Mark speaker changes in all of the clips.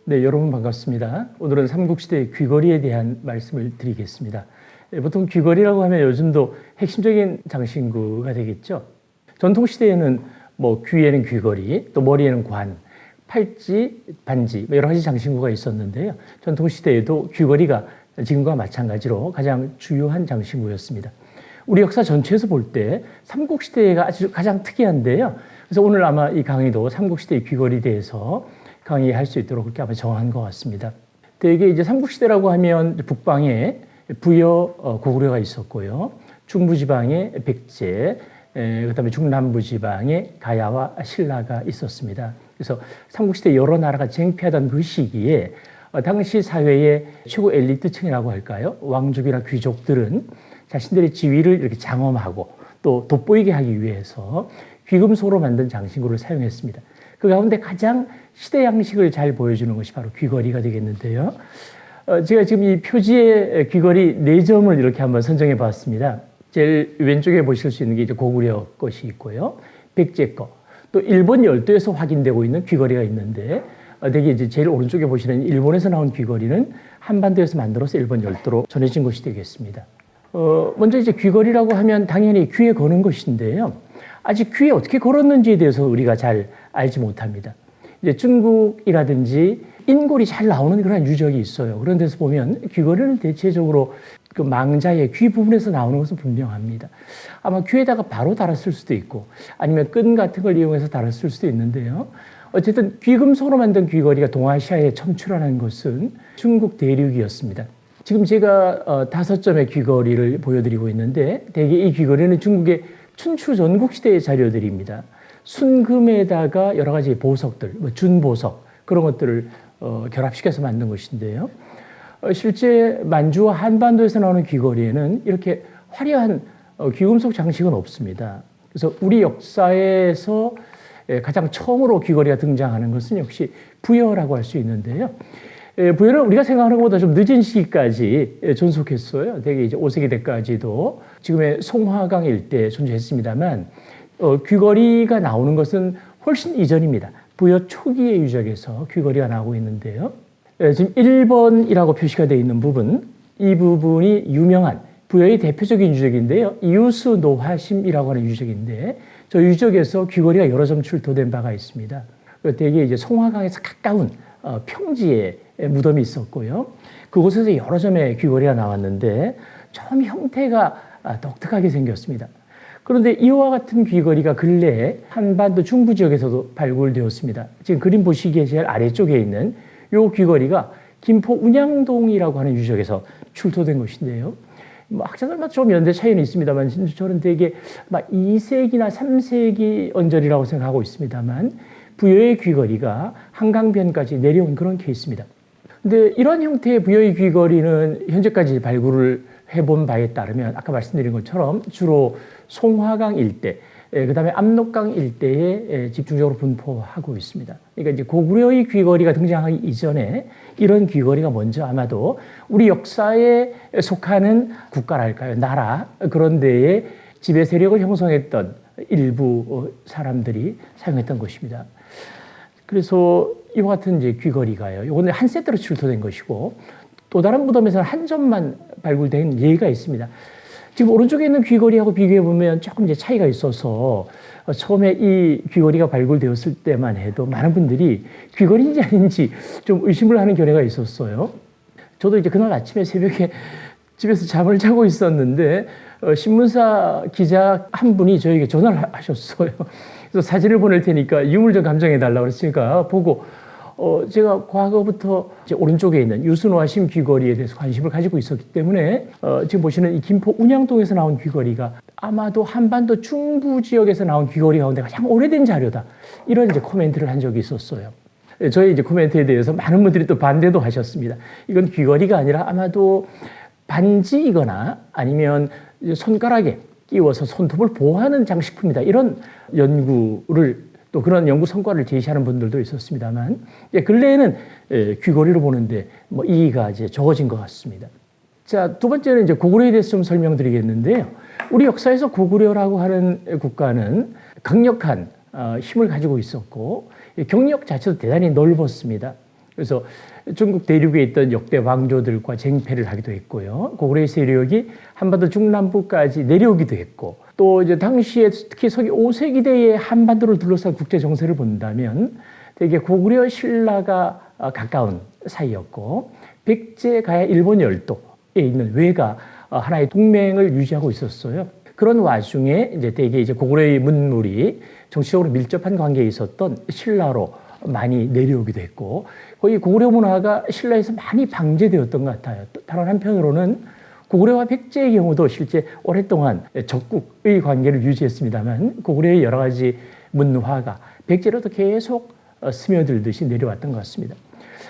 Speaker 1: 네, 여러분 반갑습니다. 오늘은 삼국시대의 귀걸이에 대한 말씀을 드리겠습니다. 보통 귀걸이라고 하면 요즘도 핵심적인 장신구가 되겠죠. 전통시대에는 귀에는 귀걸이, 또 머리에는 관, 팔찌, 반지 여러 가지 장신구가 있었는데요. 전통시대에도 귀걸이가 지금과 마찬가지로 가장 주요한 장신구였습니다. 우리 역사 전체에서 볼 때 삼국시대가 아주 가장 특이한데요. 그래서 오늘 아마 이 강의도 삼국시대의 귀걸이에 대해서 강의할 수 있도록 그렇게 아마 정한 것 같습니다. 대개 이제 삼국시대라고 하면 북방에 부여, 고구려가 있었고요. 중부지방에 백제, 그다음에 중남부지방에 가야와 신라가 있었습니다. 그래서 삼국시대 여러 나라가 쟁취하던 그 시기에 당시 사회의 최고 엘리트층이라고 할까요? 왕족이나 귀족들은 자신들의 지위를 이렇게 장엄하고 또 돋보이게 하기 위해서 귀금속으로 만든 장신구를 사용했습니다. 그 가운데 가장 시대 양식을 잘 보여주는 것이 바로 귀걸이가 되겠는데요. 제가 지금 이 표지에 귀걸이 4점을 이렇게 한번 선정해 봤습니다. 제일 왼쪽에 보실 수 있는 게 이제 고구려 것이 있고요. 백제 거. 또 일본 열도에서 확인되고 있는 귀걸이가 있는데, 되게 이제 제일 오른쪽에 보시는 일본에서 나온 귀걸이는 한반도에서 만들어서 일본 열도로 전해진 것이 되겠습니다. 먼저 이제 귀걸이라고 하면 당연히 귀에 거는 것인데요. 아직 귀에 어떻게 걸었는지에 대해서 우리가 잘 알지 못합니다. 이제 중국이라든지 인골이 잘 나오는 그런 유적이 있어요. 그런 데서 보면 귀걸이는 대체적으로 그 망자의 귀 부분에서 나오는 것은 분명합니다. 아마 귀에다가 바로 달았을 수도 있고 아니면 끈 같은 걸 이용해서 달았을 수도 있는데요. 어쨌든 귀금속으로 만든 귀걸이가 동아시아에 처음 출현한 것은 중국 대륙이었습니다. 지금 제가 5점의 귀걸이를 보여드리고 있는데 대개 이 귀걸이는 중국의 춘추 전국시대의 자료들입니다. 순금에다가 여러 가지 보석들, 준보석 그런 것들을 결합시켜서 만든 것인데요. 실제 만주와 한반도에서 나오는 귀걸이에는 이렇게 화려한 귀금속 장식은 없습니다. 그래서 우리 역사에서 가장 처음으로 귀걸이가 등장하는 것은 역시 부여라고 할 수 있는데요. 부여는 우리가 생각하는 것보다 좀 늦은 시기까지 존속했어요. 대개 이제 5세기 때까지도 지금의 송화강 일대에 존재했습니다만 귀걸이가 나오는 것은 훨씬 이전입니다. 부여 초기의 유적에서 귀걸이가 나오고 있는데요. 지금 1번이라고 표시가 되어 있는 부분, 이 부분이 유명한 부여의 대표적인 유적인데요. 이유수 노화심이라고 하는 유적인데 저 유적에서 귀걸이가 여러 점 출토된 바가 있습니다. 대개 이제 송화강에서 가까운 평지에 무덤이 있었고요. 그곳에서 여러 점의 귀걸이가 나왔는데 좀 형태가 독특하게 생겼습니다. 그런데 이와 같은 귀걸이가 근래에 한반도 중부 지역에서도 발굴되었습니다. 지금 그림 보시기에 제일 아래쪽에 있는 이 귀걸이가 김포 운양동이라고 하는 유적에서 출토된 것인데요. 학자들마다 좀 연대 차이는 있습니다만 저는 되게 2세기나 3세기 언저리라고 생각하고 있습니다만 부여의 귀걸이가 한강변까지 내려온 그런 케이스입니다. 근데 이런 형태의 부여의 귀걸이는 현재까지 발굴을 해본 바에 따르면 아까 말씀드린 것처럼 주로 송화강 일대, 그다음에 압록강 일대에 집중적으로 분포하고 있습니다. 그러니까 이제 고구려의 귀걸이가 등장하기 이전에 이런 귀걸이가 먼저 아마도 우리 역사에 속하는 국가랄까요, 나라 그런 데에 지배 세력을 형성했던 일부 사람들이 사용했던 것입니다. 그래서 이와 같은 이제 귀걸이가요. 이거는 한 세트로 출토된 것이고 또 다른 무덤에서는 한 점만 발굴된 예가 있습니다. 지금 오른쪽에 있는 귀걸이하고 비교해 보면 조금 이제 차이가 있어서 처음에 이 귀걸이가 발굴되었을 때만 해도 많은 분들이 귀걸이인지 아닌지 좀 의심을 하는 견해가 있었어요. 저도 이제 그날 아침에 새벽에 집에서 잠을 자고 있었는데 신문사 기자 한 분이 저에게 전화를 하셨어요. 그래서 사진을 보낼 테니까 유물 좀 감정해 달라고 그랬으니까 보고 제가 과거부터 이제 오른쪽에 있는 유순화심 귀걸이에 대해서 관심을 가지고 있었기 때문에 지금 보시는 이 김포 운양동에서 나온 귀걸이가 아마도 한반도 중부 지역에서 나온 귀걸이 가운데 가장 오래된 자료다. 이런 이제 코멘트를 한 적이 있었어요. 저의 이제 코멘트에 대해서 많은 분들이 또 반대도 하셨습니다. 이건 귀걸이가 아니라 아마도 반지이거나 아니면 손가락에 끼워서 손톱을 보호하는 장식품이다. 이런 연구를 또 그런 연구 성과를 제시하는 분들도 있었습니다만 근래에는 귀걸이로 보는데 이의가 이제 적어진 것 같습니다. 자, 두 번째는 이제 고구려에 대해서 좀 설명드리겠는데요. 우리 역사에서 고구려라고 하는 국가는 강력한 힘을 가지고 있었고 경력 자체도 대단히 넓었습니다. 그래서 중국 대륙에 있던 역대 왕조들과 쟁패를 하기도 했고요. 고구려의 세력이 한반도 중남부까지 내려오기도 했고, 또 이제 당시에 특히 서기 5세기대의 한반도를 둘러싼 국제 정세를 본다면 되게 고구려 신라가 가까운 사이였고, 백제 가야 일본 열도에 있는 왜가 하나의 동맹을 유지하고 있었어요. 그런 와중에 이제 대개 이제 고구려의 문물이 정치적으로 밀접한 관계에 있었던 신라로 많이 내려오기도 했고, 거의 고구려 문화가 신라에서 많이 방제되었던 것 같아요. 다른 한편으로는 고구려와 백제의 경우도 실제 오랫동안 적국의 관계를 유지했습니다만, 고구려의 여러 가지 문화가 백제로도 계속 스며들듯이 내려왔던 것 같습니다.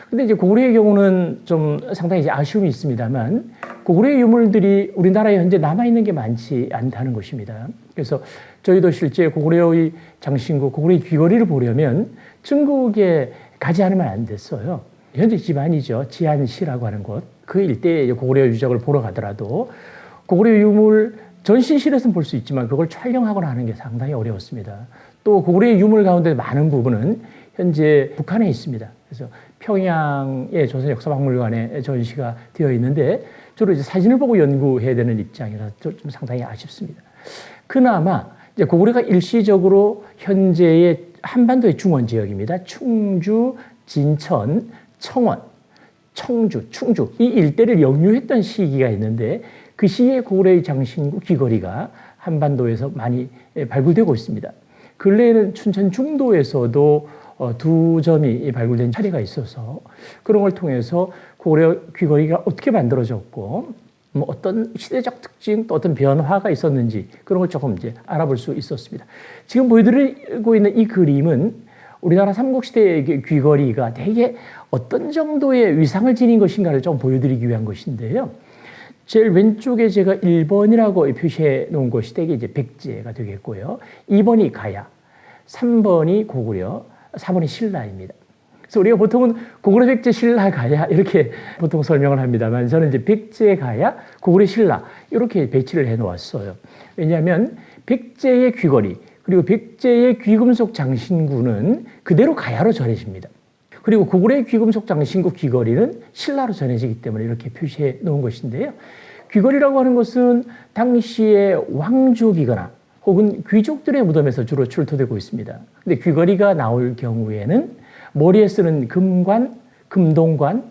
Speaker 1: 근데 이제 고구려의 경우는 좀 상당히 이제 아쉬움이 있습니다만, 고구려의 유물들이 우리나라에 현재 남아있는 게 많지 않다는 것입니다. 그래서 저희도 실제 고구려의 장신구, 고구려의 귀걸이를 보려면 중국에 가지 않으면 안 됐어요. 현재 지반이죠. 지안시라고 하는 곳. 그 일대에 고구려 유적을 보러 가더라도 고구려 유물 전시실에서는 볼 수 있지만 그걸 촬영하거나 하는 게 상당히 어려웠습니다. 또 고구려의 유물 가운데 많은 부분은 현재 북한에 있습니다. 그래서 평양의 조선역사박물관에 전시가 되어 있는데 주로 이제 사진을 보고 연구해야 되는 입장이라 좀 상당히 아쉽습니다. 그나마 이제 고구려가 일시적으로 현재의 한반도의 중원 지역입니다. 충주, 진천, 청원, 청주, 충주 이 일대를 영유했던 시기가 있는데, 그 시기에 고구려의 장신구 귀걸이가 한반도에서 많이 발굴되고 있습니다. 근래에는 춘천 중도에서도 두 점이 발굴된 사례가 있어서 그런 걸 통해서 고구려 귀걸이가 어떻게 만들어졌고 뭐 어떤 시대적 특징 또 어떤 변화가 있었는지 그런 걸 조금 이제 알아볼 수 있었습니다. 지금 보여드리고 있는 이 그림은 우리나라 삼국시대의 귀걸이가 대개 어떤 정도의 위상을 지닌 것인가를 좀 보여드리기 위한 것인데요. 제일 왼쪽에 제가 1번이라고 표시해 놓은 것이 대개 이제 백제가 되겠고요. 2번이 가야, 3번이 고구려, 4번이 신라입니다. 그래서 우리가 보통은 고구려, 백제, 신라, 가야 이렇게 보통 설명을 합니다만, 저는 이제 백제, 가야, 고구려, 신라 이렇게 배치를 해 놓았어요. 왜냐하면 백제의 귀걸이 그리고 백제의 귀금속 장신구는 그대로 가야로 전해집니다. 그리고 고구려의 귀금속 장신구 귀걸이는 신라로 전해지기 때문에 이렇게 표시해 놓은 것인데요. 귀걸이라고 하는 것은 당시에 왕족이거나 혹은 귀족들의 무덤에서 주로 출토되고 있습니다. 근데 귀걸이가 나올 경우에는 머리에 쓰는 금관, 금동관,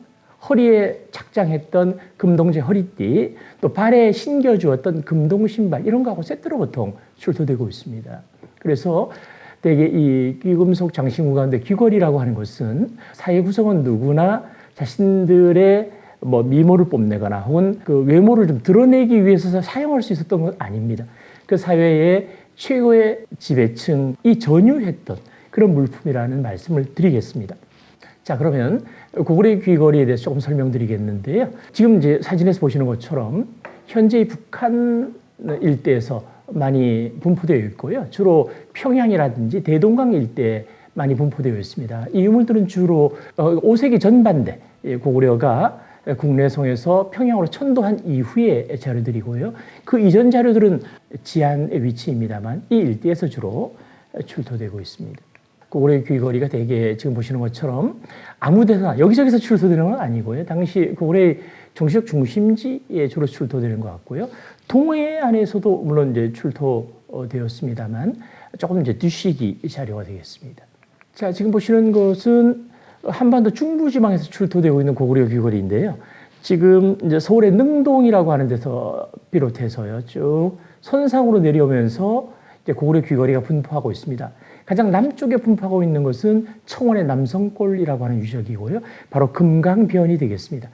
Speaker 1: 허리에 착장했던 금동제 허리띠, 또 발에 신겨주었던 금동신발 이런 거하고 세트로 보통 출토되고 있습니다. 그래서 대개 이 귀금속 장신구 가운데 귀걸이라고 하는 것은 사회 구성원 누구나 자신들의 뭐 미모를 뽐내거나 혹은 그 외모를 좀 드러내기 위해서 사용할 수 있었던 건 아닙니다. 그 사회의 최고의 지배층이 전유했던 그런 물품이라는 말씀을 드리겠습니다. 자, 그러면 고구려의 귀걸이에 대해서 조금 설명드리겠는데요. 지금 이제 사진에서 보시는 것처럼 현재의 북한 일대에서 많이 분포되어 있고요. 주로 평양이라든지 대동강 일대에 많이 분포되어 있습니다. 이 유물들은 주로 5세기 전반대 고구려가 국내성에서 평양으로 천도한 이후의 자료들이고요. 그 이전 자료들은 지안의 위치입니다만 이 일대에서 주로 출토되고 있습니다. 고구려의 귀걸이가 대개 지금 보시는 것처럼 아무 데나 여기저기서 출토되는 건 아니고요. 당시 고구려의 정치적 중심지에 주로 출토되는 것 같고요. 동해 안에서도 물론 이제 출토되었습니다만 조금 이제 뒤시기 자료가 되겠습니다. 자, 지금 보시는 것은 한반도 중부지방에서 출토되고 있는 고구려 귀걸이인데요. 지금 이제 서울의 능동이라고 하는 데서 비롯해서요, 쭉 선상으로 내려오면서 이제 고구려 귀걸이가 분포하고 있습니다. 가장 남쪽에 분포하고 있는 것은 청원의 남성골이라고 하는 유적이고요. 바로 금강변이 되겠습니다.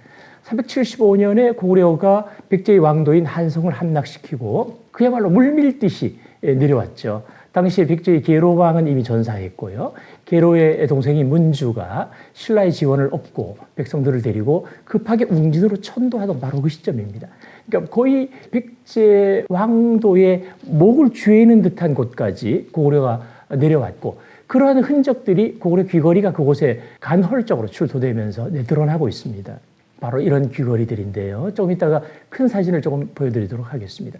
Speaker 1: 375년에 고구려가 백제의 왕도인 한성을 함락시키고 그야말로 물밀듯이 내려왔죠. 당시에 백제의 계로왕은 이미 전사했고요. 계로의 동생인 문주가 신라의 지원을 얻고 백성들을 데리고 급하게 웅진으로 천도하던 바로 그 시점입니다. 그러니까 거의 백제 왕도의 목을 죄는 듯한 곳까지 고구려가 내려왔고, 그러한 흔적들이 고구려 귀걸이가 그곳에 간헐적으로 출토되면서 드러나고 있습니다. 바로 이런 귀걸이들인데요. 조금 이따가 큰 사진을 조금 보여드리도록 하겠습니다.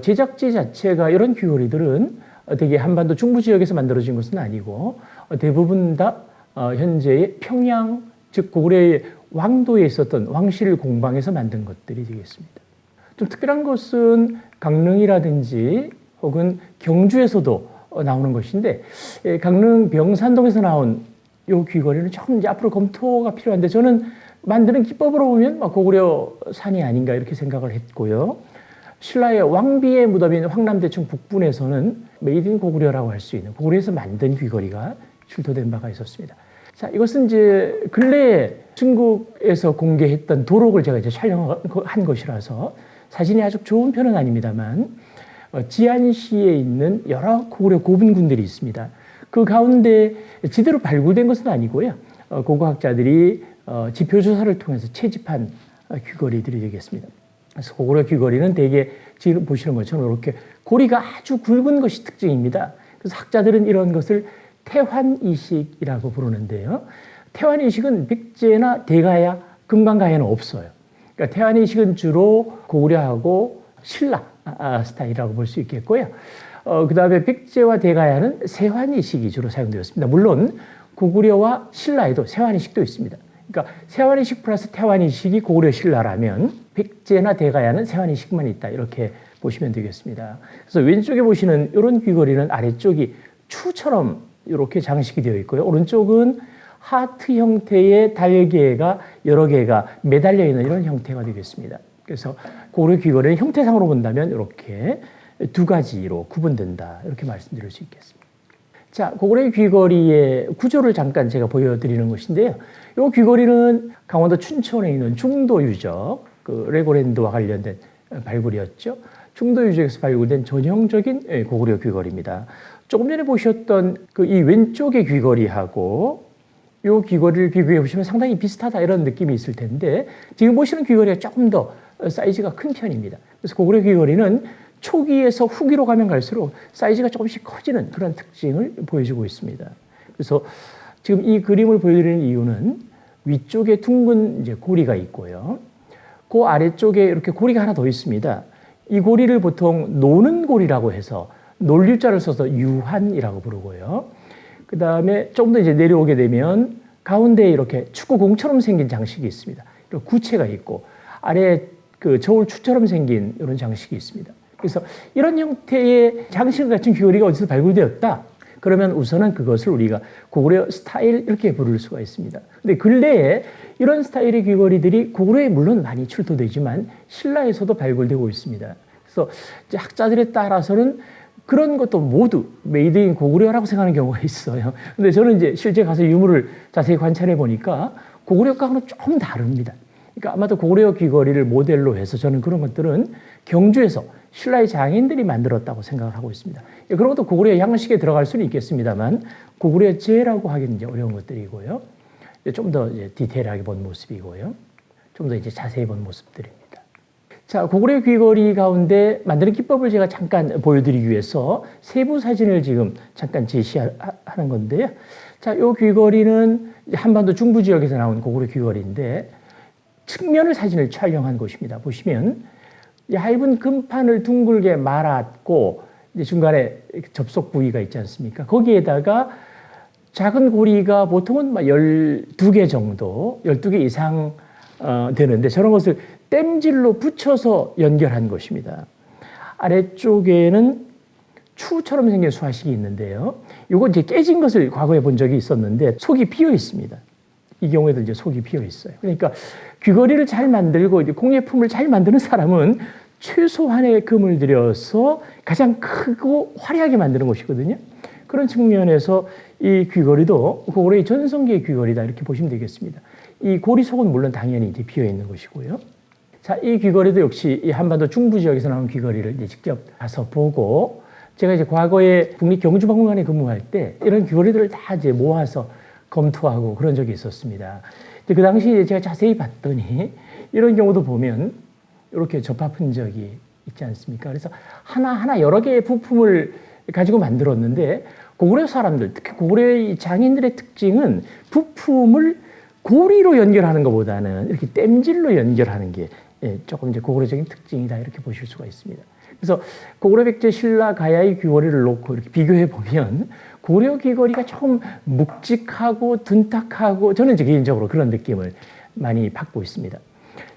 Speaker 1: 제작지 자체가 이런 귀걸이들은 되게 한반도 중부 지역에서 만들어진 것은 아니고 대부분 다 현재의 평양, 즉 고구려의 왕도에 있었던 왕실 공방에서 만든 것들이 되겠습니다. 좀 특별한 것은 강릉이라든지 혹은 경주에서도 나오는 것인데 강릉 병산동에서 나온 이 귀걸이는 조금 이제 앞으로 검토가 필요한데 저는 만드는 기법으로 보면 고구려 산이 아닌가 이렇게 생각을 했고요. 신라의 왕비의 무덤인 황남대청 북분에서는 메이드 인 고구려라고 할 수 있는 고구려에서 만든 귀걸이가 출토된 바가 있었습니다. 자, 이것은 이제 근래에 중국에서 공개했던 도록을 제가 이제 촬영한 것이라서 사진이 아주 좋은 편은 아닙니다만 지안시에 있는 여러 고구려 고분군들이 있습니다. 그 가운데 제대로 발굴된 것은 아니고요. 고고학자들이 지표조사를 통해서 채집한 귀걸이들이 되겠습니다. 그래서 고구려 귀걸이는 대개 지금 보시는 것처럼 이렇게 고리가 아주 굵은 것이 특징입니다. 그래서 학자들은 이런 것을 태환이식이라고 부르는데요. 태환이식은 백제나 대가야, 금강가야는 없어요. 그러니까 태환이식은 주로 고구려하고 신라 스타일이라고 볼 수 있겠고요. 그 다음에 백제와 대가야는 세환이식이 주로 사용되었습니다. 물론 고구려와 신라에도 세환이식도 있습니다. 그러니까 세환이식 플러스 태환이식이 고구려 신라라면 백제나 대가야는 세환이식만 있다 이렇게 보시면 되겠습니다. 그래서 왼쪽에 보시는 이런 귀걸이는 아래쪽이 추처럼 이렇게 장식이 되어 있고요. 오른쪽은 하트 형태의 달개가 여러 개가 매달려 있는 이런 형태가 되겠습니다. 그래서 고구려 귀걸이는 형태상으로 본다면 이렇게 두 가지로 구분된다 이렇게 말씀드릴 수 있겠습니다. 자, 고구려 귀걸이의 구조를 잠깐 제가 보여드리는 것인데요. 이 귀걸이는 강원도 춘천에 있는 중도 유적, 그 레고랜드와 관련된 발굴이었죠. 중도 유적에서 발굴된 전형적인 고구려 귀걸이입니다. 조금 전에 보셨던 그 이 왼쪽의 귀걸이하고 이 귀걸이를 비교해 보시면 상당히 비슷하다 이런 느낌이 있을 텐데 지금 보시는 귀걸이가 조금 더 사이즈가 큰 편입니다. 그래서 고구려 귀걸이는 초기에서 후기로 가면 갈수록 사이즈가 조금씩 커지는 그런 특징을 보여주고 있습니다. 그래서 지금 이 그림을 보여드리는 이유는 위쪽에 둥근 이제 고리가 있고요. 그 아래쪽에 이렇게 고리가 하나 더 있습니다. 이 고리를 보통 노는 고리라고 해서 논류자를 써서 유한이라고 부르고요. 그 다음에 조금 더 이제 내려오게 되면 가운데에 이렇게 축구공처럼 생긴 장식이 있습니다. 이런 구체가 있고 아래에 그 저울 추처럼 생긴 이런 장식이 있습니다. 그래서 이런 형태의 장식 같은 귀걸이가 어디서 발굴되었다? 그러면 우선은 그것을 우리가 고구려 스타일 이렇게 부를 수가 있습니다. 근데 근래에 이런 스타일의 귀걸이들이 고구려에 물론 많이 출토되지만 신라에서도 발굴되고 있습니다. 그래서 이제 학자들에 따라서는 그런 것도 모두 메이드 인 고구려라고 생각하는 경우가 있어요. 근데 저는 이제 실제 가서 유물을 자세히 관찰해 보니까 고구려과는 조금 다릅니다. 그러니까 아마도 고구려 귀걸이를 모델로 해서 저는 그런 것들은 경주에서 신라의 장인들이 만들었다고 생각을 하고 있습니다. 그런 것도 고구려 양식에 들어갈 수는 있겠습니다만 고구려 제라고 하기는 이제 어려운 것들이고요. 좀 더 디테일하게 본 모습이고요. 좀 더 이제 자세히 본 모습들입니다. 자, 고구려 귀걸이 가운데 만드는 기법을 제가 잠깐 보여드리기 위해서 세부 사진을 지금 잠깐 제시하는 건데요. 자, 이 귀걸이는 한반도 중부 지역에서 나온 고구려 귀걸이인데 측면을 사진을 촬영한 곳입니다. 보시면 얇은 금판을 둥글게 말았고 이제 중간에 접속 부위가 있지 않습니까? 거기에다가 작은 고리가 보통은 12개 정도, 12개 이상 되는데 저런 것을 땜질로 붙여서 연결한 것입니다. 아래쪽에는 추처럼 생긴 수화식이 있는데요. 이거 이제 깨진 것을 과거에 본 적이 있었는데 속이 비어 있습니다. 이 경우에도 이제 속이 비어 있어요. 그러니까 귀걸이를 잘 만들고 이제 공예품을 잘 만드는 사람은 최소한의 금을 들여서 가장 크고 화려하게 만드는 것이거든요. 그런 측면에서 이 귀걸이도 고구려의 전성기의 귀걸이다 이렇게 보시면 되겠습니다. 이 고리 속은 물론 당연히 이제 비어 있는 것이고요. 자, 이 귀걸이도 역시 이 한반도 중부 지역에서 나온 귀걸이를 이제 직접 가서 보고 제가 이제 과거에 국립경주박물관에 근무할 때 이런 귀걸이들을 다 이제 모아서 검토하고 그런 적이 있었습니다. 그 당시에 제가 자세히 봤더니 이런 경우도 보면 이렇게 접합 흔적이 있지 않습니까? 그래서 하나하나 여러 개의 부품을 가지고 만들었는데 고구려 사람들, 특히 고구려의 장인들의 특징은 부품을 고리로 연결하는 것보다는 이렇게 땜질로 연결하는 게 조금 이제 고구려적인 특징이다 이렇게 보실 수가 있습니다. 그래서 고구려 백제 신라 가야의 귀걸이를 놓고 이렇게 비교해 보면 고려 귀걸이가 좀 묵직하고 둔탁하고 저는 이제 개인적으로 그런 느낌을 많이 받고 있습니다.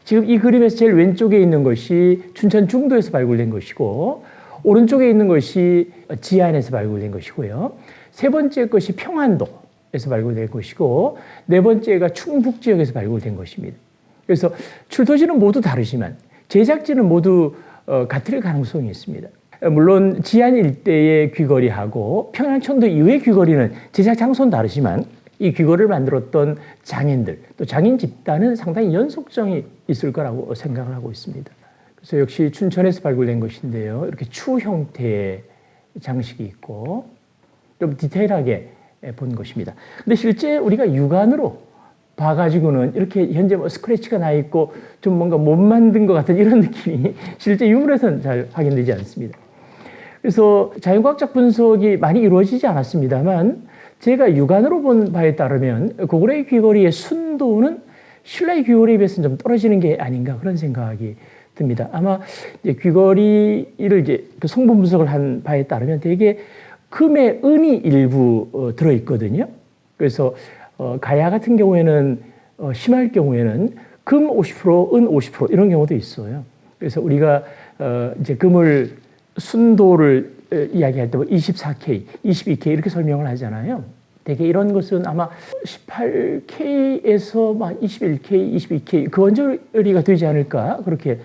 Speaker 1: 지금 이 그림에서 제일 왼쪽에 있는 것이 춘천 중도에서 발굴된 것이고 오른쪽에 있는 것이 지안에서 발굴된 것이고요. 세 번째 것이 평안도에서 발굴된 것이고 네 번째가 충북 지역에서 발굴된 것입니다. 그래서 출토지는 모두 다르지만 제작지는 모두 같을 가능성이 있습니다. 물론 지안 일대의 귀걸이하고 평양천도 이후의 귀걸이는 제작 장소는 다르지만 이 귀걸이를 만들었던 장인들 또 장인 집단은 상당히 연속성이 있을 거라고 생각을 하고 있습니다. 그래서 역시 춘천에서 발굴된 것인데요. 이렇게 추 형태의 장식이 있고 좀 디테일하게 본 것입니다. 근데 실제 우리가 육안으로 봐가지고는 이렇게 현재 뭐 스크래치가 나 있고 좀 뭔가 못 만든 것 같은 이런 느낌이 실제 유물에서는 잘 확인되지 않습니다. 그래서 자연과학적 분석이 많이 이루어지지 않았습니다만 제가 육안으로 본 바에 따르면 고구려의 귀걸이의 순도는 신라의 귀걸이에 비해서는 좀 떨어지는 게 아닌가 그런 생각이 듭니다. 아마 이제 귀걸이를 이제 그 성분 분석을 한 바에 따르면 되게 금의 은이 일부 들어있거든요. 그래서 가야 같은 경우에는 심할 경우에는 금 50%, 은 50% 이런 경우도 있어요. 그래서 우리가 이제 금을 순도를 이야기할 때 24K, 22K 이렇게 설명을 하잖아요. 대개 이런 것은 아마 18K에서 막 21K, 22K 그 언저리가 되지 않을까 그렇게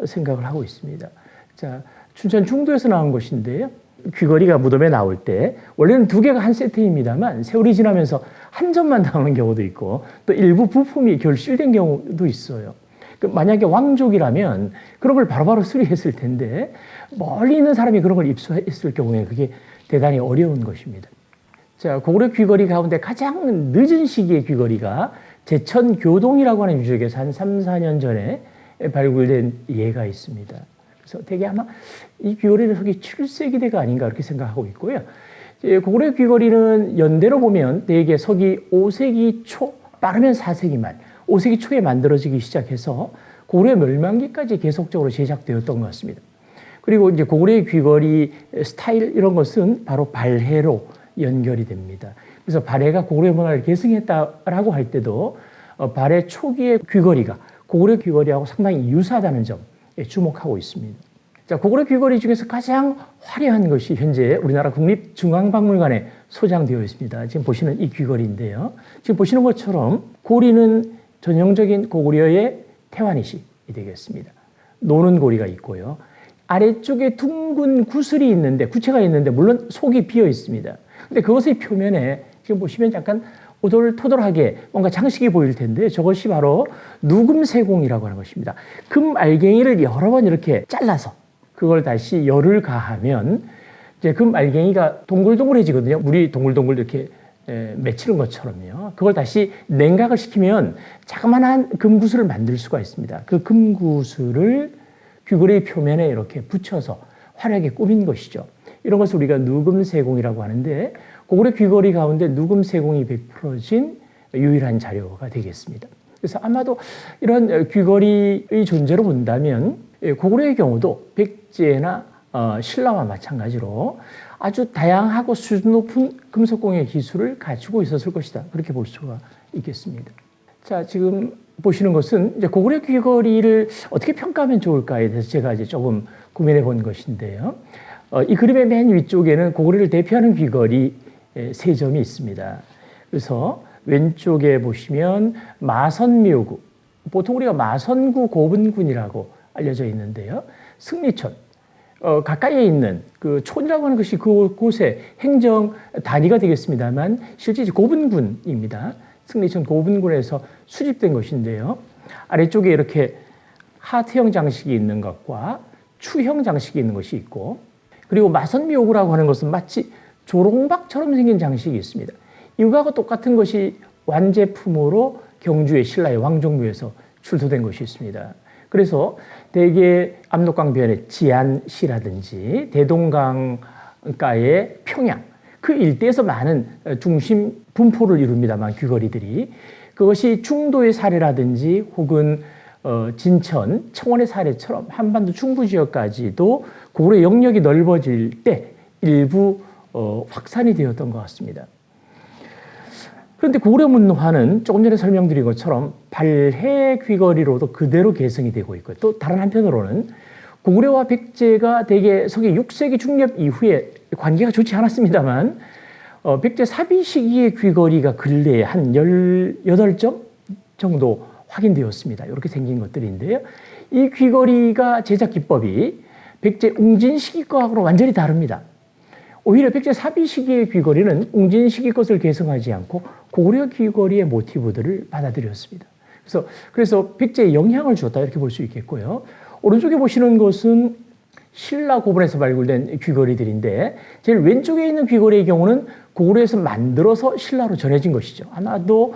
Speaker 1: 생각을 하고 있습니다. 자, 춘천 중도에서 나온 것인데요. 귀걸이가 무덤에 나올 때 원래는 두 개가 한 세트입니다만 세월이 지나면서 한 점만 나오는 경우도 있고 또 일부 부품이 결실된 경우도 있어요. 만약에 왕족이라면 그런 걸 바로바로 수리했을 텐데 멀리 있는 사람이 그런 걸 입수했을 경우에 그게 대단히 어려운 것입니다. 자, 고구려 귀걸이 가운데 가장 늦은 시기의 귀걸이가 제천교동이라고 하는 유적에서 한 3, 4년 전에 발굴된 예가 있습니다. 그래서 대개 아마 이 귀걸이는 서기 7세기대가 아닌가 그렇게 생각하고 있고요. 고구려 귀걸이는 연대로 보면 대개 서기 5세기 초, 빠르면 4세기 말, 5세기 초에 만들어지기 시작해서 고구려 멸망기까지 계속적으로 제작되었던 것 같습니다. 그리고 이제 고구려의 귀걸이 스타일 이런 것은 바로 발해로 연결이 됩니다. 그래서 발해가 고구려 문화를 계승했다라고 할 때도 발해 초기의 귀걸이가 고구려 귀걸이하고 상당히 유사하다는 점에 주목하고 있습니다. 자, 고구려 귀걸이 중에서 가장 화려한 것이 현재 우리나라 국립중앙박물관에 소장되어 있습니다. 지금 보시는 이 귀걸이인데요. 지금 보시는 것처럼 고리는 전형적인 고구려의 태화니시 되겠습니다. 노는 고리가 있고요. 아래쪽에 둥근 구슬이 있는데 구체가 있는데 물론 속이 비어 있습니다. 근데 그것의 표면에 지금 보시면 약간 오돌토돌하게 뭔가 장식이 보일 텐데 저것이 바로 누금세공이라고 하는 것입니다. 금 알갱이를 여러 번 이렇게 잘라서 그걸 다시 열을 가하면 이제 금 알갱이가 동글동글해지거든요. 물이 동글동글 이렇게 맺히는 것처럼요. 그걸 다시 냉각을 시키면 자그마한 금구슬을 만들 수가 있습니다. 그 금구슬을 귀걸이 표면에 이렇게 붙여서 화려하게 꾸민 것이죠. 이런 것을 우리가 누금세공이라고 하는데 고구려 귀걸이 가운데 누금세공이 베풀어진 유일한 자료가 되겠습니다. 그래서 아마도 이런 귀걸이의 존재로 본다면 고구려의 경우도 백제나 신라와 마찬가지로 아주 다양하고 수준 높은 금속공예 기술을 가지고 있었을 것이다. 그렇게 볼 수가 있겠습니다. 자, 지금 보시는 것은 이제 고구려 귀걸이를 어떻게 평가하면 좋을까에 대해서 제가 이제 조금 고민해 본 것인데요. 이 그림의 맨 위쪽에는 고구려를 대표하는 귀걸이 세 점이 있습니다. 그래서 왼쪽에 보시면 마선묘구, 보통 우리가 마선구 고분군이라고 알려져 있는데요. 승리천, 가까이에 있는 그 촌이라고 하는 것이 그곳의 행정 단위가 되겠습니다만 실제 고분군입니다. 승리천 고분군에서 수집된 것인데요. 아래쪽에 이렇게 하트형 장식이 있는 것과 추형 장식이 있는 것이 있고 그리고 마선묘구라고 하는 것은 마치 조롱박처럼 생긴 장식이 있습니다. 이거하고 똑같은 것이 완제품으로 경주의 신라의 왕족묘에서 출토된 것이 있습니다. 그래서 대개 압록강변의 지안시라든지 대동강가의 평양 그 일대에서 많은 중심 분포를 이룹니다만 귀걸이들이 그것이 중도의 사례라든지 혹은 진천, 청원의 사례처럼 한반도 중부 지역까지도 고구려 영역이 넓어질 때 일부 확산이 되었던 것 같습니다. 그런데 고구려 문화는 조금 전에 설명드린 것처럼 발해 귀거리로도 그대로 계승이 되고 있고, 또 다른 한편으로는 고구려와 백제가 대개 서기 6세기 중엽 이후에 관계가 좋지 않았습니다만 백제 사비 시기의 귀거리가 근래에 한 18점 정도 확인되었습니다. 이렇게 생긴 것들인데요. 이 귀거리가 제작 기법이 백제 웅진 시기 거하고는 완전히 다릅니다. 오히려 백제 사비 시기의 귀거리는 웅진 시기 것을 계승하지 않고 고구려 귀거리의 모티브들을 받아들였습니다. 그래서 백제에 영향을 주었다 이렇게 볼 수 있겠고요. 오른쪽에 보시는 것은 신라 고분에서 발굴된 귀거리들인데 제일 왼쪽에 있는 귀거리의 경우는 고구려에서 만들어서 신라로 전해진 것이죠. 아마도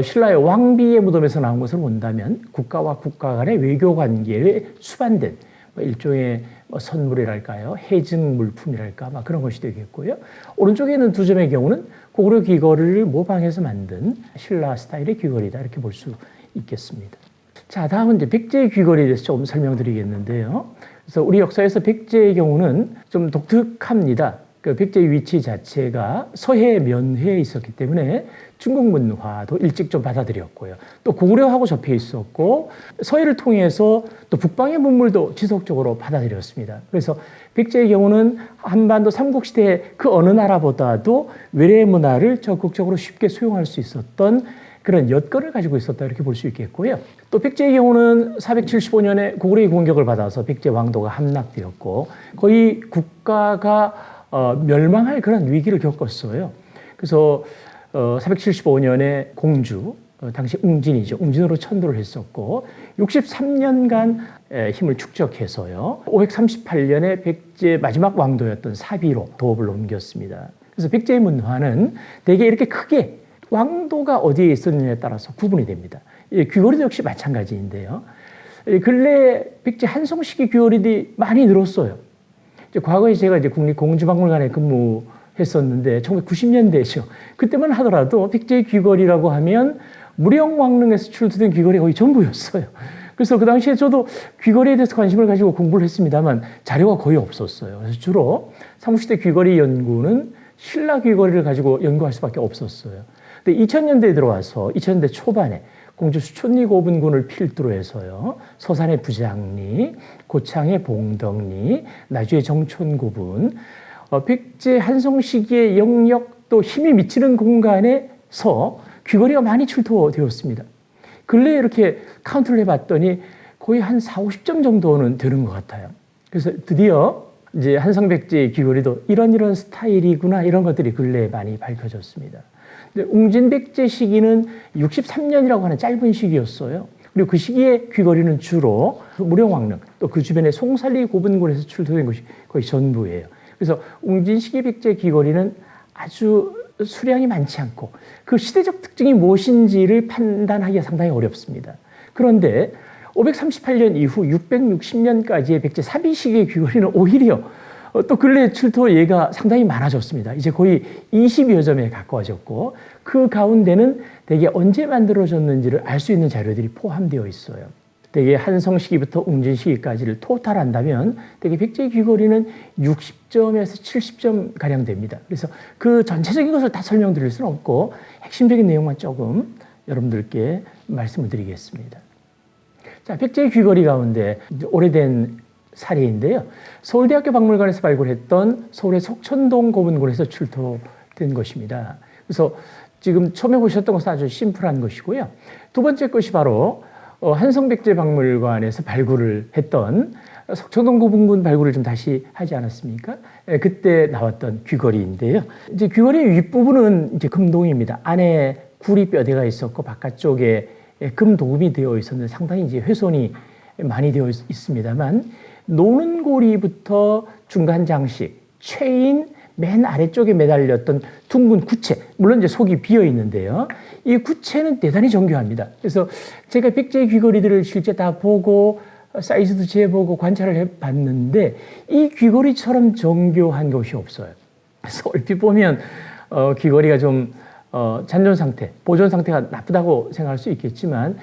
Speaker 1: 신라의 왕비의 무덤에서 나온 것을 본다면 국가와 국가 간의 외교 관계에 수반된 일종의 선물이랄까요, 해증 물품이랄까, 그런 것이 되겠고요. 오른쪽에 있는 두 점의 경우는 고구려 귀거리를 모방해서 만든 신라 스타일의 귀거리다 이렇게 볼 수 있겠습니다. 자, 다음은 이제 백제의 귀거리에 대해서 좀 설명드리겠는데요. 그래서 우리 역사에서 백제의 경우는 좀 독특합니다. 그 백제의 위치 자체가 서해 면회에 있었기 때문에 중국 문화도 일찍 좀 받아들였고요. 또 고구려하고 접해 있었고 서해를 통해서 또 북방의 문물도 지속적으로 받아들였습니다. 그래서 백제의 경우는 한반도 삼국시대의 그 어느 나라보다도 외래 문화를 적극적으로 쉽게 수용할 수 있었던 그런 여건을 가지고 있었다 이렇게 볼 수 있겠고요. 또 백제의 경우는 475년에 고구려의 공격을 받아서 백제 왕도가 함락되었고 거의 국가가 멸망할 그런 위기를 겪었어요. 그래서 475년에 공주, 당시 웅진이죠. 웅진으로 천도를 했었고 63년간 힘을 축적해서요. 538년에 백제 마지막 왕도였던 사비로 도읍을 옮겼습니다. 그래서 백제의 문화는 대개 이렇게 크게 왕도가 어디에 있었느냐에 따라서 구분이 됩니다. 귀거리도 역시 마찬가지인데요. 근래 백제 한성 시기 귀거리들이 많이 늘었어요. 과거에 제가 국립공주박물관에 근무했었는데 1990년대죠. 그때만 하더라도 백제의 귀거리라고 하면 무령왕릉에서 출토된 귀거리가 거의 전부였어요. 그래서 그 당시에 저도 귀거리에 대해서 관심을 가지고 공부를 했습니다만 자료가 거의 없었어요. 그래서 주로 삼국시대 귀거리 연구는 신라 귀거리를 가지고 연구할 수밖에 없었어요. 근데 2000년대에 들어와서 2000년대 초반에 공주 수촌리 고분군을 필두로 해서요. 서산의 부장리, 고창의 봉덕리, 나주의 정촌고분, 백제 한성 시기의 영역 또 힘이 미치는 공간에서 귀거리가 많이 출토되었습니다. 근래에 이렇게 카운트를 해봤더니 거의 한 40, 50점 정도는 되는 것 같아요. 그래서 드디어 이제 한성 백제의 귀거리도 이런 스타일이구나 이런 것들이 근래에 많이 밝혀졌습니다. 웅진 백제 시기는 63년이라고 하는 짧은 시기였어요. 그리고 그 시기에 귀거리는 주로 무령왕릉 또 그 주변의 송살리 고분군에서 출토된 것이 거의 전부예요. 그래서 웅진 시기 백제 귀거리는 아주 수량이 많지 않고 그 시대적 특징이 무엇인지를 판단하기가 상당히 어렵습니다. 그런데 538년 이후 660년까지의 백제 사비 시기의 귀거리는 오히려 또 근래 출토 예가 상당히 많아졌습니다. 이제 거의 20여 점에 가까워졌고 그 가운데는 대개 언제 만들어졌는지를 알 수 있는 자료들이 포함되어 있어요. 대개 한성 시기부터 웅진 시기까지를 토탈한다면 대개 백제 귀거리는 60점에서 70점 가량 됩니다. 그래서 그 전체적인 것을 다 설명드릴 수는 없고 핵심적인 내용만 조금 여러분들께 말씀을 드리겠습니다. 자, 백제 귀거리 가운데 오래된 사례인데요. 서울대학교 박물관에서 발굴했던 서울의 속천동 고분군에서 출토된 것입니다. 그래서 지금 처음에 보셨던 것은 아주 심플한 것이고요. 두 번째 것이 바로 한성백제박물관에서 발굴을 했던 속천동 고분군 발굴을 좀 다시 하지 않았습니까? 그때 나왔던 귀거리인데요. 이제 귀거리의 윗부분은 이제 금동입니다. 안에 구리 뼈대가 있었고 바깥쪽에 금도금이 되어 있었는데 상당히 이제 훼손이 많이 되어 있습니다만 노는 고리부터 중간 장식, 체인 맨 아래쪽에 매달렸던 둥근 구체, 물론 이제 속이 비어 있는데요. 이 구체는 대단히 정교합니다. 그래서 제가 백제의 귀거리들을 실제 다 보고 사이즈도 재보고 관찰을 해봤는데 이 귀거리처럼 정교한 것이 없어요. 그래서 얼핏 보면 귀거리가 좀 잔존 상태, 보존 상태가 나쁘다고 생각할 수 있겠지만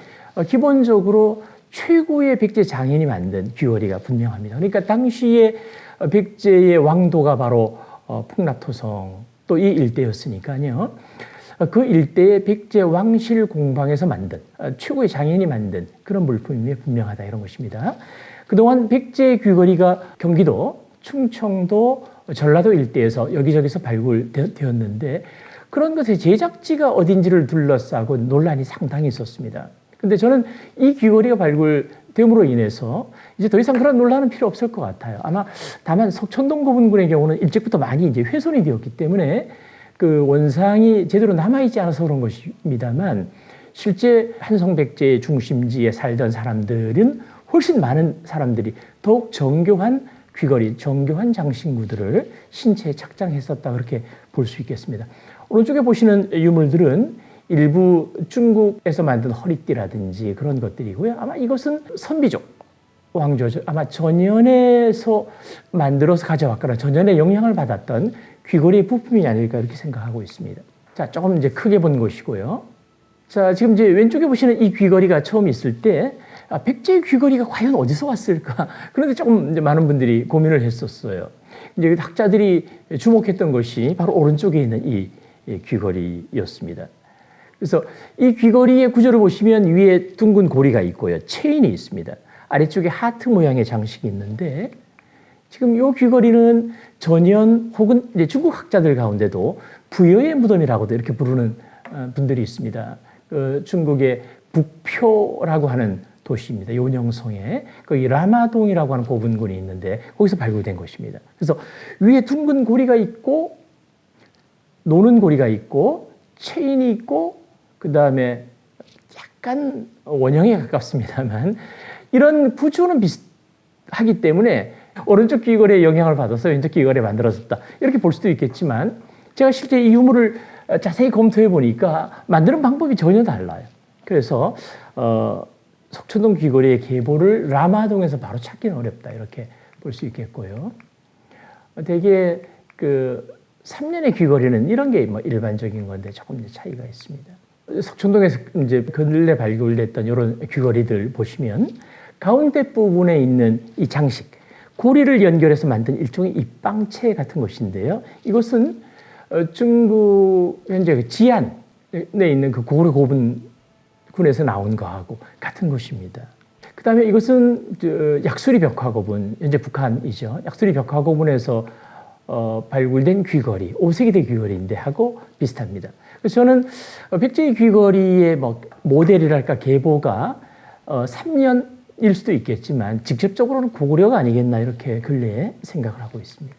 Speaker 1: 기본적으로 최고의 백제 장인이 만든 귀걸이가 분명합니다. 그러니까 당시에 백제의 왕도가 바로 풍납토성 또 이 일대였으니까요. 그 일대의 백제 왕실 공방에서 만든 최고의 장인이 만든 그런 물품이 분명하다 이런 것입니다. 그동안 백제 귀걸이가 경기도, 충청도, 전라도 일대에서 여기저기서 발굴되었는데 그런 것의 제작지가 어딘지를 둘러싸고 논란이 상당히 있었습니다. 근데 저는 이 귀걸이가 발굴됨으로 인해서 이제 더 이상 그런 논란은 필요 없을 것 같아요. 아마 다만 석촌동 고분군의 경우는 일찍부터 많이 이제 훼손이 되었기 때문에 그 원상이 제대로 남아있지 않아서 그런 것입니다만 실제 한성백제의 중심지에 살던 사람들은 훨씬 많은 사람들이 더욱 정교한 귀걸이, 정교한 장신구들을 신체에 착장했었다 그렇게 볼 수 있겠습니다. 오른쪽에 보시는 유물들은 일부 중국에서 만든 허리띠라든지 그런 것들이고요. 아마 이것은 선비족 왕조, 아마 전현에서 만들어서 가져왔거나 전현에 영향을 받았던 귀걸이의 부품이 아닐까 이렇게 생각하고 있습니다. 자, 조금 이제 크게 본 것이고요. 자, 지금 이제 왼쪽에 보시는 이 귀걸이가 처음 있을 때 백제의 귀걸이가 과연 어디서 왔을까? 그런데 조금 이제 많은 분들이 고민을 했었어요. 이제 학자들이 주목했던 것이 바로 오른쪽에 있는 이 귀걸이였습니다. 그래서 이 귀걸이의 구조를 보시면 위에 둥근 고리가 있고요. 체인이 있습니다. 아래쪽에 하트 모양의 장식이 있는데 지금 이 귀걸이는 전현 혹은 이제 중국 학자들 가운데도 부여의 무덤이라고도 이렇게 부르는 분들이 있습니다. 그 중국의 북표라고 하는 도시입니다. 요녕성에 거기 라마동이라고 하는 고분군이 있는데 거기서 발굴된 것입니다. 그래서 위에 둥근 고리가 있고 노는 고리가 있고 체인이 있고 그 다음에 약간 원형에 가깝습니다만 이런 구조는 비슷하기 때문에 오른쪽 귀걸이에 영향을 받아서 왼쪽 귀걸이에 만들어졌다 이렇게 볼 수도 있겠지만 제가 실제 이 유물을 자세히 검토해 보니까 만드는 방법이 전혀 달라요. 그래서 석촌동 귀걸이의 계보를 라마동에서 바로 찾기는 어렵다 이렇게 볼 수 있겠고요. 되게 그 3년의 귀걸이는 이런 게 뭐 일반적인 건데 조금 이제 차이가 있습니다. 석촌동에서 이제 근래 발굴됐던 이런 귀걸이들 보시면 가운데 부분에 있는 이 장식, 고리를 연결해서 만든 일종의 입방체 같은 것인데요. 이것은 중국 현재 그 지안에 있는 그 고려 고분군에서 나온 거하고 같은 것입니다. 그 다음에 이것은 약수리 벽화고분, 현재 북한이죠. 약수리 벽화고분에서 발굴된 귀걸이, 5세기대 귀걸이인데 하고 비슷합니다. 그래서 저는 백제의 귀걸이의 뭐 모델이랄까 계보가 3년일 수도 있겠지만 직접적으로는 고구려가 아니겠나 이렇게 근래에 생각을 하고 있습니다.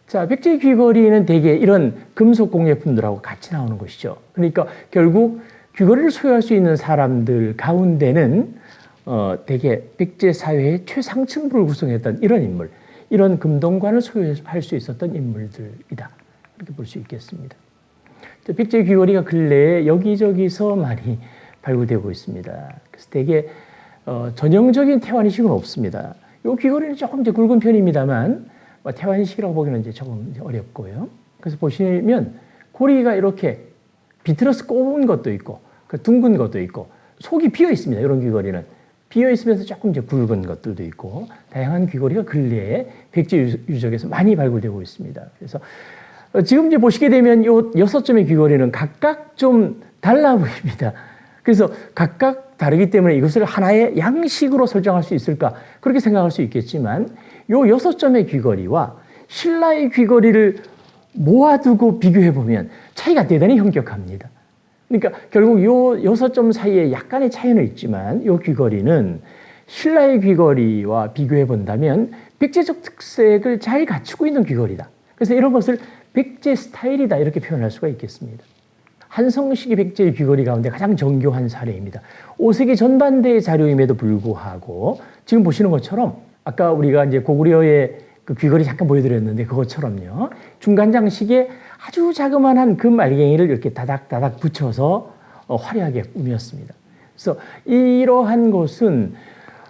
Speaker 1: 자, 백제의 귀걸이는 대개 이런 금속 공예품들하고 같이 나오는 것이죠. 그러니까 결국 귀걸이를 소유할 수 있는 사람들 가운데는 대개 백제 사회의 최상층부를 구성했던 이런 인물, 이런 금동관을 소유할 수 있었던 인물들이다. 이렇게 볼 수 있겠습니다. 백제 귀걸이가 근래에 여기저기서 많이 발굴되고 있습니다. 그래서 되게 전형적인 태환이식은 없습니다. 이 귀걸이는 조금 이제 굵은 편입니다만 태환이식이라고 보기는 이제 조금 어렵고요. 그래서 보시면 고리가 이렇게 비틀어서 꼽은 것도 있고 그 둥근 것도 있고 속이 비어 있습니다. 이런 귀걸이는 비어 있으면서 조금 이제 굵은 것들도 있고 다양한 귀걸이가 근래에 백제 유적에서 많이 발굴되고 있습니다. 그래서 지금 이제 보시게 되면 이 6점의 귀걸이는 각각 좀 달라 보입니다. 그래서 각각 다르기 때문에 이것을 하나의 양식으로 설정할 수 있을까 그렇게 생각할 수 있겠지만 이 6점의 귀걸이와 신라의 귀걸이를 모아두고 비교해 보면 차이가 대단히 현격합니다. 그러니까 결국 이 6점 사이에 약간의 차이는 있지만 이 귀걸이는 신라의 귀걸이와 비교해 본다면 백제적 특색을 잘 갖추고 있는 귀걸이다. 그래서 이런 것을 백제 스타일이다 이렇게 표현할 수가 있겠습니다. 한성식의 백제의 귀걸이 가운데 가장 정교한 사례입니다. 5세기 전반대의 자료임에도 불구하고 지금 보시는 것처럼 아까 우리가 이제 고구려의 그 귀걸이 잠깐 보여드렸는데 그것처럼요. 중간 장식에 아주 자그마한 금 알갱이를 이렇게 다닥다닥 붙여서 화려하게 꾸몄습니다. 그래서 이러한 것은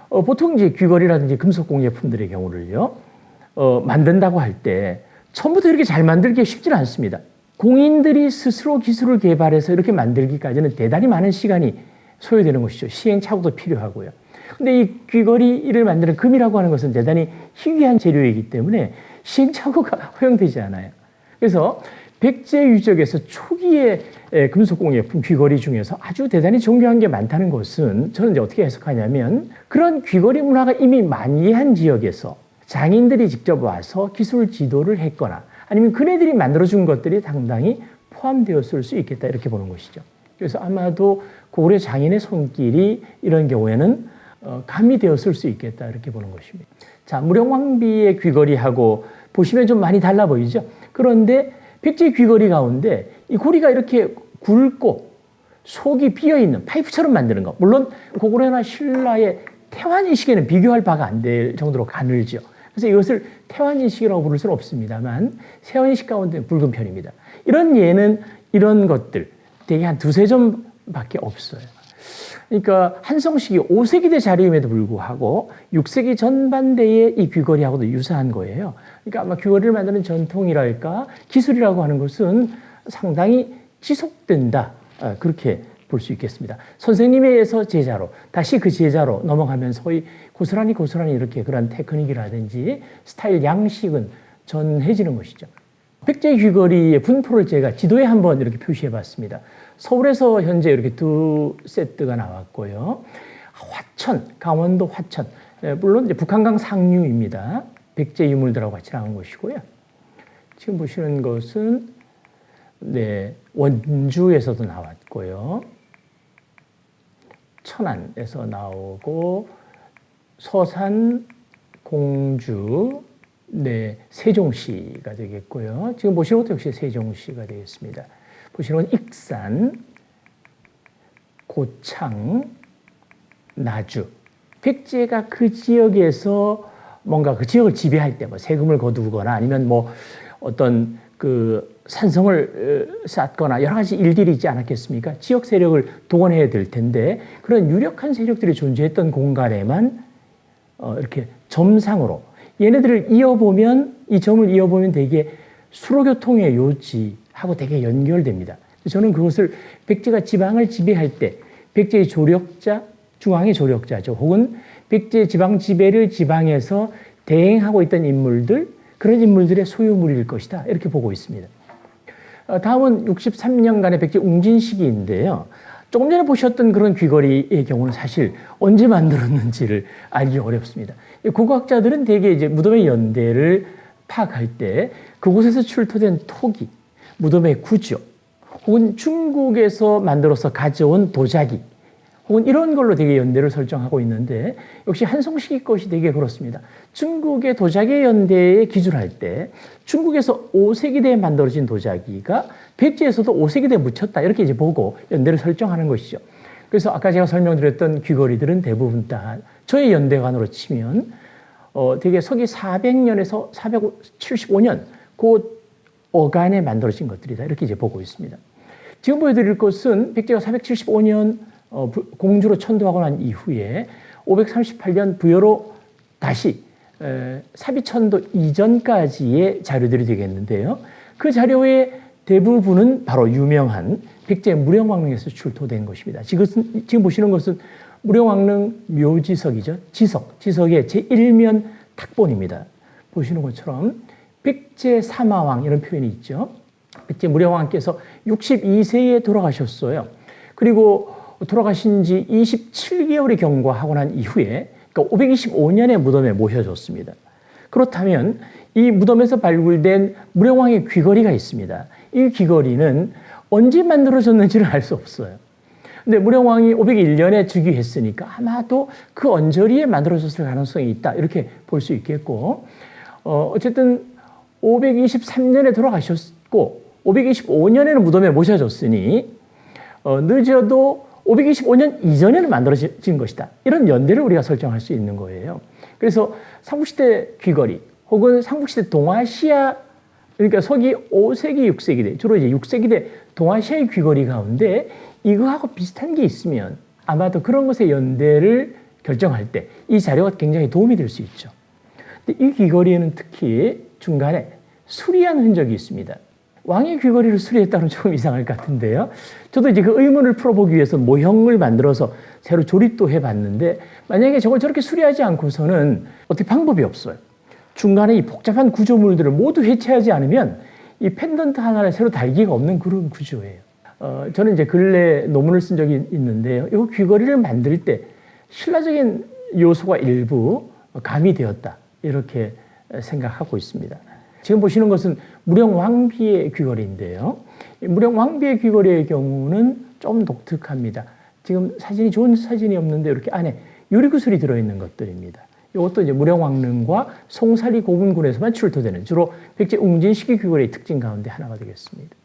Speaker 1: 보통 이제 귀걸이라든지 금속 공예품들의 경우를요. 만든다고 할 때 처음부터 이렇게 잘 만들기 쉽지는 않습니다. 공인들이 스스로 기술을 개발해서 이렇게 만들기까지는 대단히 많은 시간이 소요되는 것이죠. 시행착오도 필요하고요. 근데 이 귀걸이를 만드는 금이라고 하는 것은 대단히 희귀한 재료이기 때문에 시행착오가 허용되지 않아요. 그래서 백제 유적에서 초기의 금속공예품 귀걸이 중에서 아주 대단히 존경한 게 많다는 것은 저는 이제 어떻게 해석하냐면 그런 귀걸이 문화가 이미 만이한 지역에서 장인들이 직접 와서 기술 지도를 했거나 아니면 그네들이 만들어준 것들이 상당히 포함되었을 수 있겠다 이렇게 보는 것이죠. 그래서 아마도 고구려 장인의 손길이 이런 경우에는 가미되었을 수 있겠다 이렇게 보는 것입니다. 자, 무령왕비의 귀걸이하고 보시면 좀 많이 달라 보이죠? 그런데 백제 귀걸이 가운데 이 고리가 이렇게 굵고 속이 비어있는 파이프처럼 만드는 것. 물론 고구려나 신라의 태환인식에는 비교할 바가 안 될 정도로 가늘죠. 그래서 이것을 태환인식이라고 부를 수는 없습니다만 세환인식 가운데 붉은 편입니다. 이런 예는 이런 것들 되게 한 두세 점밖에 없어요. 그러니까 한성식이 5세기대 자료임에도 불구하고 6세기 전반대의 이 귀걸이하고도 유사한 거예요. 그러니까 아마 귀걸이를 만드는 전통이랄까 기술이라고 하는 것은 상당히 지속된다. 그렇게 볼 수 있겠습니다. 선생님에서 제자로 다시 그 제자로 넘어가면서 거의 고스란히 이렇게 그런 테크닉이라든지 스타일 양식은 전해지는 것이죠. 백제 귀걸이의 분포를 제가 지도에 한번 이렇게 표시해 봤습니다. 서울에서 현재 이렇게 두 세트가 나왔고요. 화천, 강원도 화천. 물론 이제 북한강 상류입니다. 백제 유물들하고 같이 나온 것이고요. 지금 보시는 것은 원주에서도 나왔고요. 천안에서 나오고 서산, 공주, 세종시가 되겠고요. 지금 보시는 것도 역시 세종시가 되겠습니다. 보시는 건 익산, 고창, 나주. 백제가 그 지역에서 뭔가 그 지역을 지배할 때 세금을 거두거나 아니면 어떤 그 산성을 쌓거나 여러 가지 일들이 있지 않았겠습니까? 지역 세력을 동원해야 될 텐데 그런 유력한 세력들이 존재했던 공간에만 이렇게 점상으로 얘네들을 이어보면 이 점을 이어보면 되게 수로교통의 요지하고 되게 연결됩니다. 저는 그것을 백제가 지방을 지배할 때 백제의 조력자, 중앙의 조력자죠. 혹은 백제 지방 지배를 지방에서 대행하고 있던 인물들, 그런 인물들의 소유물일 것이다. 이렇게 보고 있습니다. 다음은 63년간의 백제 웅진 시기인데요. 조금 전에 보셨던 그런 귀걸이의 경우는 사실 언제 만들었는지를 알기 어렵습니다. 고고학자들은 대개 이제 무덤의 연대를 파악할 때 그곳에서 출토된 토기, 무덤의 구조, 혹은 중국에서 만들어서 가져온 도자기, 혹은 이런 걸로 되게 연대를 설정하고 있는데 역시 한성식이 것이 되게 그렇습니다. 중국의 도자기 연대에 기준할 때 중국에서 5세기대에 만들어진 도자기가 백제에서도 5세기대에 묻혔다 이렇게 이제 보고 연대를 설정하는 것이죠. 그래서 아까 제가 설명드렸던 귀걸이들은 대부분 다 저의 연대관으로 치면 되게 서기 400년에서 475년 그 어간에 만들어진 것들이다 이렇게 이제 보고 있습니다. 지금 보여드릴 것은 백제가 475년 공주로 천도하고 난 이후에 538년 부여로 다시 사비천도 이전까지의 자료들이 되겠는데요. 그 자료의 대부분은 바로 유명한 백제 무령왕릉에서 출토된 것입니다. 지금 보시는 것은 무령왕릉 묘지석이죠. 지석의 제1면 탁본입니다. 보시는 것처럼 백제 사마왕 이런 표현이 있죠. 백제 무령왕께서 62세에 돌아가셨어요. 그리고 돌아가신 지 27개월이 경과하고 난 이후에 그러니까 525년에 무덤에 모셔졌습니다. 그렇다면 이 무덤에서 발굴된 무령왕의 귀걸이가 있습니다. 이 귀걸이는 언제 만들어졌는지를 알 수 없어요. 근데 무령왕이 501년에 즉위했으니까 아마도 그 언저리에 만들어졌을 가능성이 있다 이렇게 볼 수 있겠고 어쨌든 523년에 돌아가셨고 525년에는 무덤에 모셔졌으니 늦어도 525년 이전에는 만들어진 것이다. 이런 연대를 우리가 설정할 수 있는 거예요. 그래서 삼국시대 귀걸이 혹은 삼국시대 동아시아 그러니까 서기 5세기, 6세기대 주로 이제 6세기대 동아시아의 귀걸이 가운데 이거하고 비슷한 게 있으면 아마도 그런 것의 연대를 결정할 때 이 자료가 굉장히 도움이 될 수 있죠. 근데 이 귀걸이에는 특히 중간에 수리한 흔적이 있습니다. 왕의 귀걸이를 수리했다는 조금 이상할 것 같은데요. 저도 이제 그 의문을 풀어보기 위해서 모형을 만들어서 새로 조립도 해봤는데 만약에 저걸 저렇게 수리하지 않고서는 어떻게 방법이 없어요. 중간에 이 복잡한 구조물들을 모두 해체하지 않으면 이 펜던트 하나를 새로 달기가 없는 그런 구조예요. 저는 이제 근래 논문을 쓴 적이 있는데요. 이 귀걸이를 만들 때 신라적인 요소가 일부 가미되었다. 이렇게 생각하고 있습니다. 지금 보시는 것은 무령왕비의 귀걸이인데요. 무령왕비의 귀걸이의 경우는 좀 독특합니다. 지금 사진이 좋은 사진이 없는데 이렇게 안에 유리구슬이 들어있는 것들입니다. 이것도 이제 무령왕릉과 송사리 고분군에서만 출토되는 주로 백제 웅진 시기 귀걸이의 특징 가운데 하나가 되겠습니다.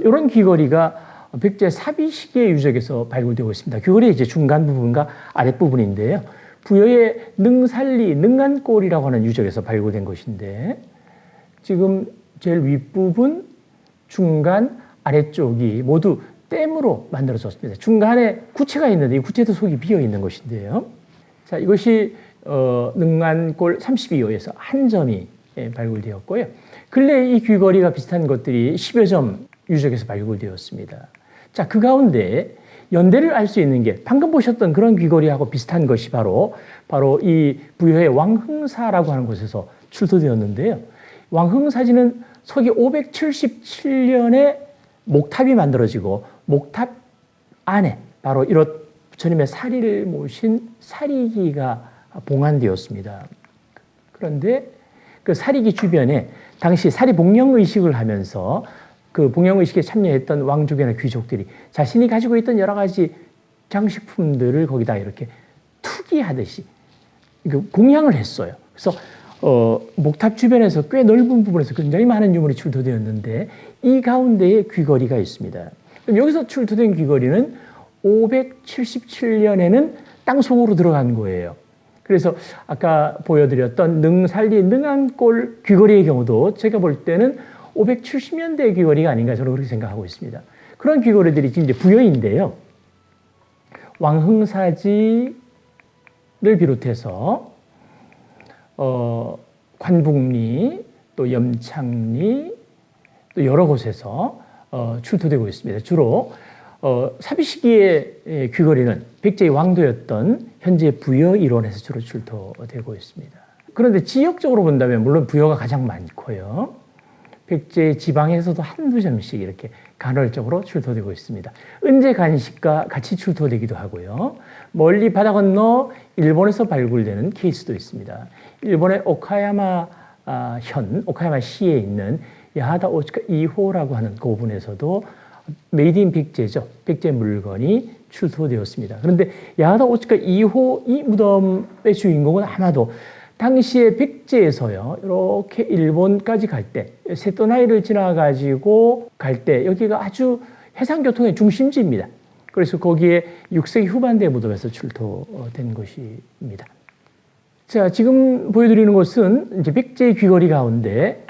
Speaker 1: 이런 귀걸이가 백제 사비 시기의 유적에서 발굴되고 있습니다. 귀걸이의 이제 중간 부분과 아랫 부분인데요. 부여의 능살리, 능안골이라고 하는 유적에서 발굴된 것인데 지금 제일 윗부분, 중간, 아래쪽이 모두 댐으로 만들어졌습니다. 중간에 구체가 있는데 이 구체도 속이 비어 있는 것인데요. 자, 이것이 능안골 32호에서 한 점이 발굴되었고요. 근래 이 귀걸이가 비슷한 것들이 10여 점 유적에서 발굴되었습니다. 자, 그 가운데 연대를 알 수 있는 게 방금 보셨던 그런 귀걸이하고 비슷한 것이 바로 이 부여의 왕흥사라고 하는 곳에서 출토되었는데요. 왕흥사지는 서기 577년에 목탑이 만들어지고 목탑 안에 바로 이런 부처님의 사리를 모신 사리기가 봉안되었습니다. 그런데 그 사리기 주변에 당시 사리 복령 의식을 하면서 그 복령 의식에 참여했던 왕족이나 귀족들이 자신이 가지고 있던 여러 가지 장식품들을 거기다 이렇게 투기하듯이 공양을 했어요. 그래서 목탑 주변에서 꽤 넓은 부분에서 굉장히 많은 유물이 출토되었는데 이 가운데에 귀걸이가 있습니다. 그럼 여기서 출토된 귀걸이는 577년에는 땅속으로 들어간 거예요. 그래서 아까 보여드렸던 능살리, 능안골 귀걸이의 경우도 제가 볼 때는 570년대 귀걸이가 아닌가 저는 그렇게 생각하고 있습니다. 그런 귀걸이들이 지금 이제 부여인데요. 왕흥사지를 비롯해서 관북리, 또 염창리, 또 여러 곳에서 출토되고 있습니다. 주로 사비 시기의 귀걸이는 백제의 왕도였던 현재 부여 일원에서 주로 출토되고 있습니다. 그런데 지역적으로 본다면 물론 부여가 가장 많고요. 백제 지방에서도 한두 점씩 이렇게 간헐적으로 출토되고 있습니다. 은제 간식과 같이 출토되기도 하고요. 멀리 바다 건너 일본에서 발굴되는 케이스도 있습니다. 일본의 오카야마 오카야마시에 있는 야하다 오츠카 2호라고 하는 고분에서도 메이드 인 백제죠. 백제 물건이 출토되었습니다. 그런데 야하다 오츠카 2호 이 무덤의 주인공은 아마도 당시에 백제에서요, 이렇게 일본까지 갈 때, 세토나이를 지나가지고 갈 때, 여기가 아주 해상교통의 중심지입니다. 그래서 거기에 6세기 후반대 무덤에서 출토된 것입니다. 자, 지금 보여드리는 것은 이제 백제의 귀걸이 가운데,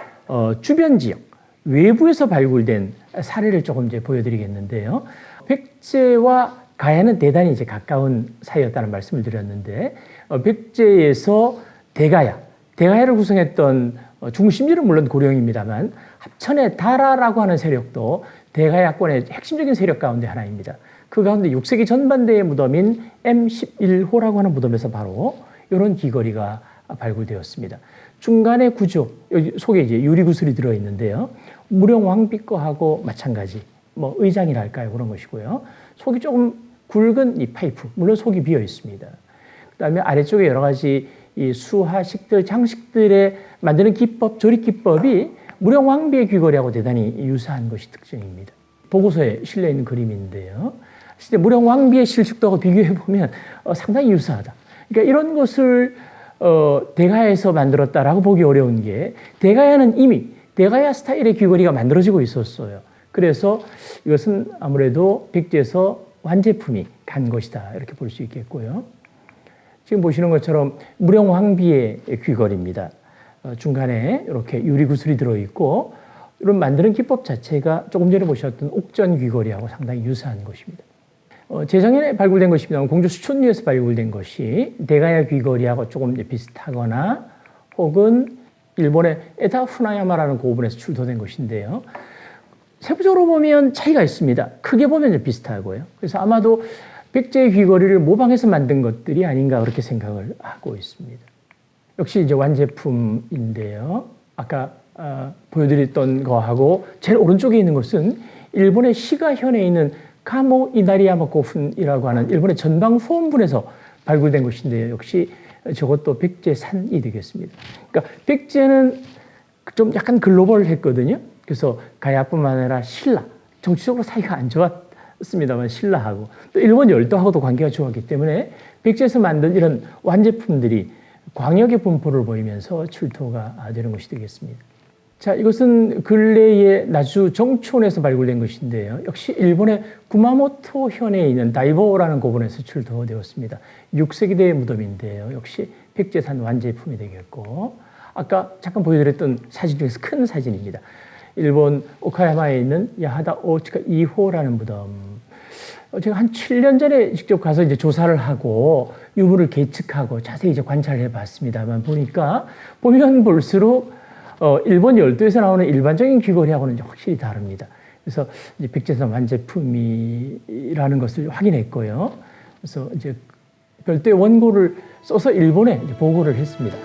Speaker 1: 주변 지역, 외부에서 발굴된 사례를 조금 이제 보여드리겠는데요. 백제와 가야는 대단히 이제 가까운 사이였다는 말씀을 드렸는데, 백제에서 대가야를 구성했던 중심지는 물론 고령입니다만 합천의 다라라고 하는 세력도 대가야권의 핵심적인 세력 가운데 하나입니다. 그 가운데 6세기 전반대의 무덤인 M11호라고 하는 무덤에서 바로 이런 귀걸이가 발굴되었습니다. 중간의 구조, 여기 속에 이제 유리구슬이 들어있는데요. 무령왕비 거하고 마찬가지, 뭐 의장이랄까요? 그런 것이고요. 속이 조금 굵은 이 파이프, 물론 속이 비어 있습니다. 그 다음에 아래쪽에 여러 가지 이 수화식들, 장식들에 만드는 기법, 조립 기법이 무령왕비의 귀걸이하고 대단히 유사한 것이 특징입니다. 보고서에 실려 있는 그림인데요. 실제 무령왕비의 실축도하고 비교해보면 상당히 유사하다. 그러니까 이런 것을 대가야에서 만들었다라고 보기 어려운 게 대가야는 이미 대가야 스타일의 귀걸이가 만들어지고 있었어요. 그래서 이것은 아무래도 백제에서 완제품이 간 것이다 이렇게 볼 수 있겠고요. 지금 보시는 것처럼 무령왕비의 귀걸이입니다. 중간에 이렇게 유리구슬이 들어있고 이런 만드는 기법 자체가 조금 전에 보셨던 옥전 귀걸이하고 상당히 유사한 것입니다. 재작년에 발굴된 것입니다. 공주 수촌리에서 발굴된 것이 대가야 귀걸이하고 조금 비슷하거나 혹은 일본의 에다 후나야마라는 고분에서 출토된 것인데요. 세부적으로 보면 차이가 있습니다. 크게 보면 비슷하고요. 그래서 아마도 백제의 귀걸이를 모방해서 만든 것들이 아닌가 그렇게 생각을 하고 있습니다. 역시 이제 완제품인데요. 아까 보여드렸던 거하고 제일 오른쪽에 있는 것은 일본의 시가현에 있는 카모 이나리야마 고픈이라고 하는 일본의 전방 후원분에서 발굴된 것인데요. 역시 저것도 백제산이 되겠습니다. 그러니까 백제는 좀 약간 글로벌했거든요. 그래서 가야뿐만 아니라 신라, 정치적으로 사이가 안 좋았습니다만 신라하고 또 일본 열도하고도 관계가 좋았기 때문에 백제에서 만든 이런 완제품들이 광역의 분포를 보이면서 출토가 되는 것이 되겠습니다. 자, 이것은 근래에 나주 정촌에서 발굴된 것인데요. 역시 일본의 구마모토 현에 있는 다이보라는 고분에서 출토되었습니다. 6세기대의 무덤인데요. 역시 백제산 완제품이 되겠고, 아까 잠깐 보여드렸던 사진 중에서 큰 사진입니다. 일본 오카야마에 있는 야하다 오츠카 2호라는 무덤. 제가 한 7년 전에 직접 가서 이제 조사를 하고 유물을 계측하고 자세히 이제 관찰해 봤습니다만 보면 볼수록 일본 열도에서 나오는 일반적인 귀걸이하고는 이제 확실히 다릅니다. 그래서 이제 백제산 완제품이라는 것을 확인했고요. 그래서 이제 별도의 원고를 써서 일본에 이제 보고를 했습니다.